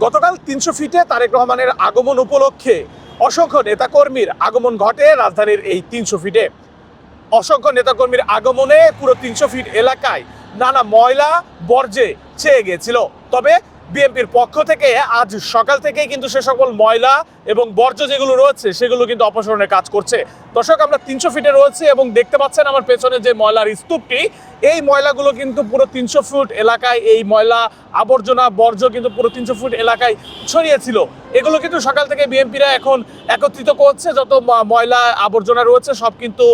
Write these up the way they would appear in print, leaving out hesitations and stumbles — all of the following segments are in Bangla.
গতকাল 300 ফিটে তারেক রহমানের আগমন উপলক্ষে অসংখ্য নেতাকর্মীর আগমন ঘটে রাজধানীর এই 300 ফিটে। অসংখ্য নেতাকর্মীর আগমনে পুরো 300 ফিট এলাকায় নানা ময়লা বর্জ্যে ছেয়ে গিয়েছিল। তবে বিএনপির পক্ষ থেকে আজ সকাল থেকেই কিন্তু সে সকল ময়লা এবং বর্জ্য যেগুলো রয়েছে সেগুলো কিন্তু অপসারণের কাজ করছে। দর্শক, আমরা 300 ফিটে রয়েছে এবং দেখতে পাচ্ছেন আমার পেছনে যে ময়লার স্তূপটি, এই ময়লাগুলো কিন্তু পুরো 300 ফুট এলাকায়, এই ময়লা আবর্জনা বর্জ্য কিন্তু পুরো 300 ফুট এলাকায় ছড়িয়েছিল। এগুলো কিন্তু সকাল থেকে বিএনপিরা এখন একত্রিত করছে। যত ময়লা আবর্জনা রয়েছে সব কিন্তু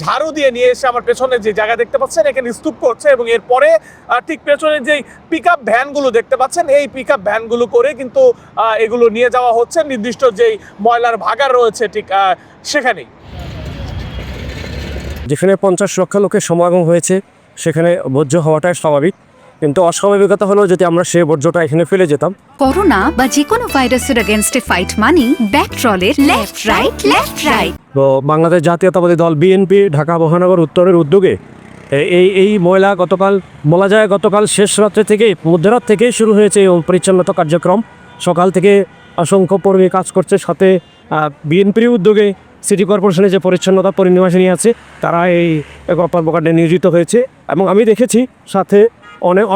ঝাড়ু দিয়ে নিয়ে এসে আমার পেছনে যে জায়গা দেখতে পাচ্ছেন এখানে স্তূপ করছে এবং এরপরে ঠিক পেছনে যেই পিক আপ ভ্যানগুলো দেখতে পাচ্ছেন এই পিক আপ ভ্যানগুলো করে কিন্তু এগুলো নিয়ে যাওয়া হচ্ছে নির্দিষ্ট যেই ময়লার ভাগার রয়েছে ঠিক সেখানেই। যেখানে 50 লক্ষ লোকের সমাগম হয়েছে সেখানে বর্জ্য হওয়াটাই স্বাভাবিক, কিন্তু অস্বাভাবিকতা হলো যদি আমরা সেই বর্জ্যটা এখানে ফেলে যেতাম। করোনা বা যে কোনো ভাইরাসের এগেইনস্টে ফাইট মানি ব্যাকট্রলের লেফট রাইট। তো বাংলাদেশ জাতীয়তাবাদী দল বিএনপি ঢাকা মহানগর উত্তরের উদ্যোগে এই ময়লা বলা যায় গতকাল শেষ রাত্রে থেকে মধ্যরাত থেকেই শুরু হয়েছে এই পরিচ্ছন্নতা কার্যক্রম। সকাল থেকে অসংখ্য কর্মী কাজ করছে, সাথে বিএনপির উদ্যোগে সিটি কর্পোরেশনের যে পরিচ্ছন্নতা পরিনিবাসিনী আছে তারা এই কর্মকাণ্ডে নিয়োজিত হয়েছে এবং আমি দেখেছি সাথে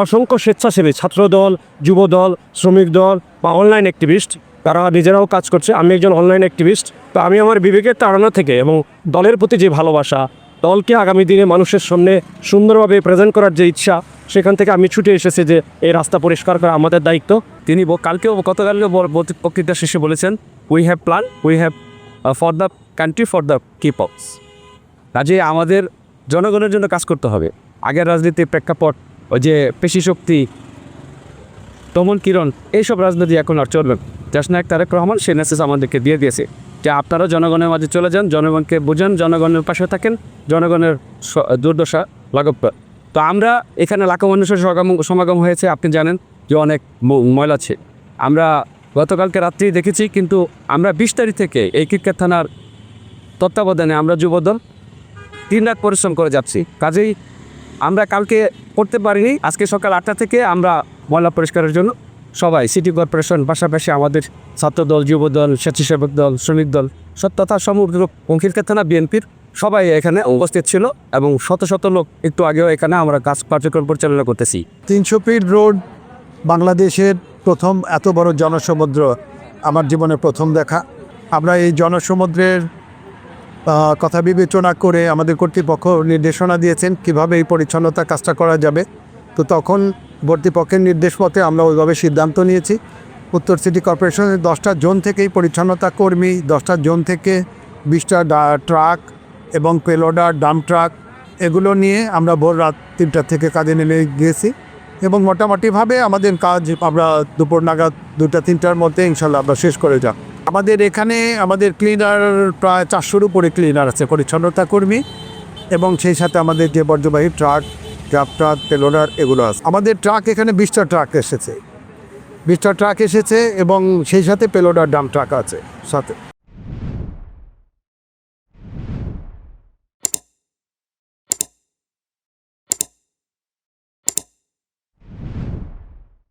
অসংখ্য স্বেচ্ছাসেবী ছাত্রদল, যুবদল, শ্রমিক দল বা অনলাইন অ্যাক্টিভিস্ট তারা নিজেরাও কাজ করছে। আমি একজন অনলাইন অ্যাক্টিভিস্ট, তো আমি আমার বিবেকের তাড়না থেকে এবং দলের প্রতি যে ভালোবাসা, দলকে আগামী দিনে মানুষের সামনে সুন্দরভাবে প্রেজেন্ট করার যে ইচ্ছা, সেখান থেকে আমি ছুটে এসেছি যে এই রাস্তা পরিষ্কার করা আমাদের দায়িত্ব। তিনি গতকালকেও বক্তৃতা শেষে বলেছেন, we have plan, we have for the country, for the keeps. কাজে আমাদের জনগণের জন্য কাজ করতে হবে। আগের রাজনীতির প্রেক্ষাপট, ওই যে পেশিশক্তি, দমন কিরণ, এইসব রাজনীতি এখন আর চলবে। দেশনায়ক তারেক রহমান সেই মেসেজ আমাদেরকে দিয়ে দিয়েছে যে আপনারা জনগণের মাঝে চলে যান, জনগণকে বোঝান, জনগণের পাশে থাকেন, জনগণের দুর্দশা লাঘব করেন। তো আমরা এখানে লাখো মানুষের সমাগম হয়েছে, আপনি জানেন যে অনেক ময়লা আছে। আমরা গতকালকে রাত্রেই দেখেছি, কিন্তু আমরা 20 তারিখ থেকে এই কিরকার থানার তত্ত্বাবধানে আমরা যুবদল 3 রাত পরিশ্রম করে যাচ্ছি। কাজেই আমরা কালকে করতে পারিনি, আজকে সকাল 8টা থেকে আমরা ময়লা পরিষ্কারের জন্য সবাই সিটি কর্পোরেশন, পাশাপাশি আমাদের ছাত্রদল, যুবদল, স্বেচ্ছাসেবক দল, শ্রমিক দল তথা সমগ্র কিরকার থানা বিএনপির সবাই এখানে উপস্থিত ছিল এবং শত শত লোক একটু আগেও এখানে আমরা কাজ কার্যক্রম পরিচালনা করতেছি। 300 ফিট রোড বাংলাদেশের প্রথম এত বড় জনসমুদ্র আমার জীবনে প্রথম দেখা। আমরা এই জনসমুদ্রের কথা বিবেচনা করে আমাদের কর্তৃপক্ষ নির্দেশনা দিয়েছেন কিভাবে এই পরিচ্ছন্নতা কাজটা করা যাবে। তো তখন কর্তৃপক্ষের নির্দেশ মতে আমরা ওইভাবে সিদ্ধান্ত নিয়েছি। উত্তর সিটি কর্পোরেশনের 10টা জোন থেকেই পরিচ্ছন্নতা কর্মী, 10টা জোন থেকে 20টা ট্রাক এবং পেলোডার ডাম্প ট্রাক এগুলো নিয়ে আমরা ভোর রাত 3টা থেকে কাজে নেমে গিয়েছি এবং মোটামুটিভাবে আমাদের কাজ আমরা দুপুর নাগাদ 2টা-3টার মধ্যে ইনশাল্লাহ আমরা শেষ করে যাব। আমাদের এখানে আমাদের ক্লিনার প্রায় 400-র উপরে ক্লিনার আছে, পরিচ্ছন্নতা কর্মী, এবং সেই সাথে আমাদের যে বর্জ্যবাহী ট্রাক, ট্রাক, পেলোডার এগুলো আছে। আমাদের ট্রাক এখানে 20টা ট্রাক এসেছে, 20টা ট্রাক এসেছে এবং সেই সাথে পেলোডার ডাম্প ট্রাক আছে সাথে।